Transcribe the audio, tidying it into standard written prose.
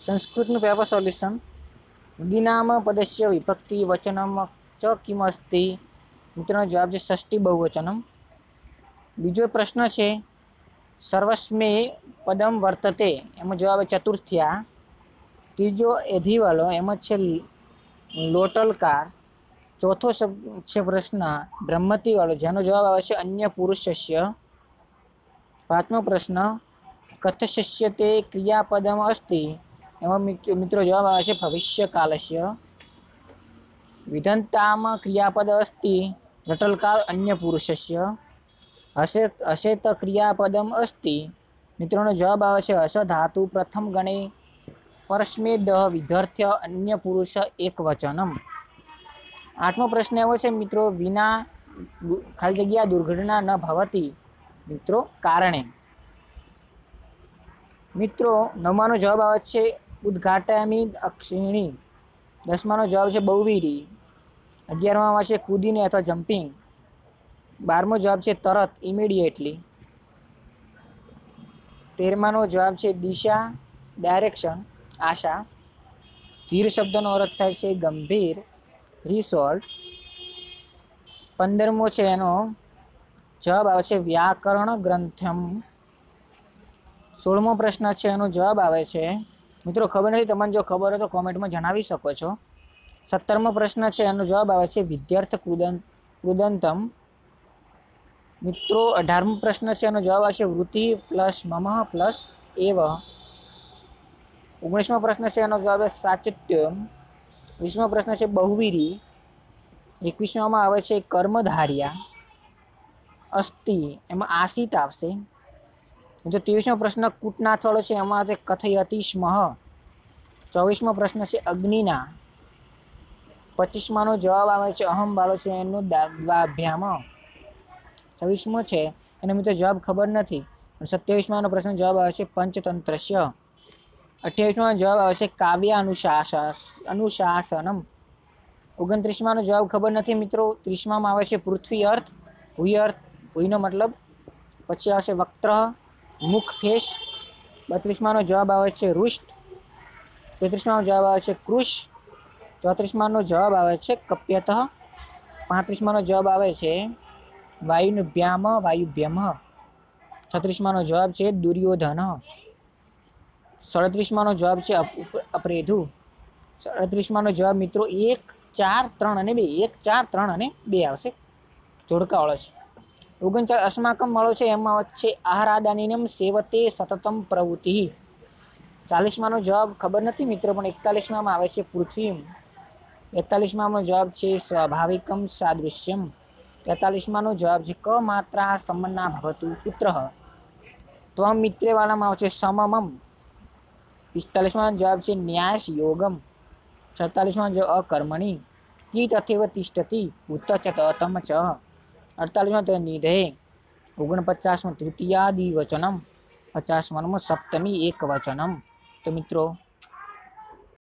संस्कृतનું paper solution विनाम पदस्य विभक्ति वचनम च किमस्ति। मित्रों जवाब है षष्ठी बहुवचनम। बीजो प्रश्न है सर्वस्मे पदम वर्तते एम जवाब है चतुर्थ्या। तीजो एधी वालो एम है लोटलकार। चौथो शब्द है प्रश्न ब्रह्मती वालो जेनो जवाब आवे छे अन्य पुरुषस्य। पांचमो प्रश्न कथयस्यते क्रियापदम अस्ति एम मित्रों जवाब आवे छे भविष्यकालस्य। विधन्ताम क्रियापद अस्ति लटलकार अन्य पुरुषस्य। अशेत क्रियापदम अस्ति मित्रों जवाब आवे छे अस धातु प्रथम गणे परस्मेद विधर्थ्य अन्य पुरुष एक वचनम। आठमो प्रश्न एवो छे मित्रों विना खाली जग्या दुर्घटना न भवती मित्रों कारणे। मित्रों नवमानो जवाब आवे छे उद्घाटयामी अक्षिणी। दसमानो जवाब है बहुवीरी। 11मा आवे छे कूदीने अथवा जम्पिंग। 12मो जवाब है तरत इमिडिएटली। 13मानो जवाब है दिशा डायरेक्शन आशा। धीर शब्दनो अर्थ थाय छे गंभीर रिसोल्ट। 15मो छे एनो जवाब आवे छे व्याकरण ग्रंथम। 16मो प्रश्न है एनो जवाब आवे छे मित्रों खबर नहीं तमने जो खबर हो तो कॉमेंट में जणावी शको छो। 17मो प्रश्न है एनो जवाब आवे छे विद्यार्थ क्रुदंतम। मित्रों 18मो प्रश्न है एनो जवाब आवे छे वृत्ति प्लस मम प्लस एव। 19मो प्रश्न है एनो जवाब है साचित्यम। 20मो प्रश्न है बहुवीरी। 21मां आवे छे कर्मधार्या अस्ति एमां आसित आवशे। जो 23मो प्रश्न कूटनाथ वाळो छे एमां कथयति स्म। 24मो प्रश्न है अग्निना। 25मानो जवाब आवे छे अहम वाळो छे एनो द्वाभ्याम। 26मो छे एनो मित्रों जवाब खबर नहीं। 27मानो प्रश्न जवाब आवे छे पंचतंत्रस्य। 28मानो जवाब आवे छे काव्य अनुशासनम। 29मानो जवाब खबर नहीं मित्रों। 30मां आवे छे पृथ्वी अर्थ भूइनो मतलब। पछी आवशे वक्त्र मुख फेस। 32मानो जवाब आवे छे रुष्ट। 33मानो जवाब आवे छे कृश। 34मानो जवाब आवे छे कप्यतः। 35मानो जवाब आवे छे वायुभ्याम वायुभ्यम। 36मानो जवाब छे दुर्योधन। 37मानो जवाब छे अप्रेधु। 38मानो जवाब मित्रों 1 4 3 અને 2 1 4 3 અને 2 आवशे जोड़का वाळो छे। 39 अस्माकम वाळो छे एमां वच्चे आहारादानीनम सेवते सततम प्रवृत्ति। 40मानो जवाब खबर नहीं मित्रों पण 41मां आवे छे पृथ्वी। 41मां जवाब छे स्वाभाविकम सादृश्यम। 43मानो जवाब छे क मात्रा समन्ना भवतु पुत्रः। त्वं मित्रे वाळामां आवशे सममम। 45मां जवाब छे न्यास योगम। 46मां जवाब अकर्मणि। की तथैव तिष्ठति उत च तम च। 48मां तो निधे। 49मां तृतीयादिवचनम। 50मां सप्तमी एकवचनम। तो मित्रों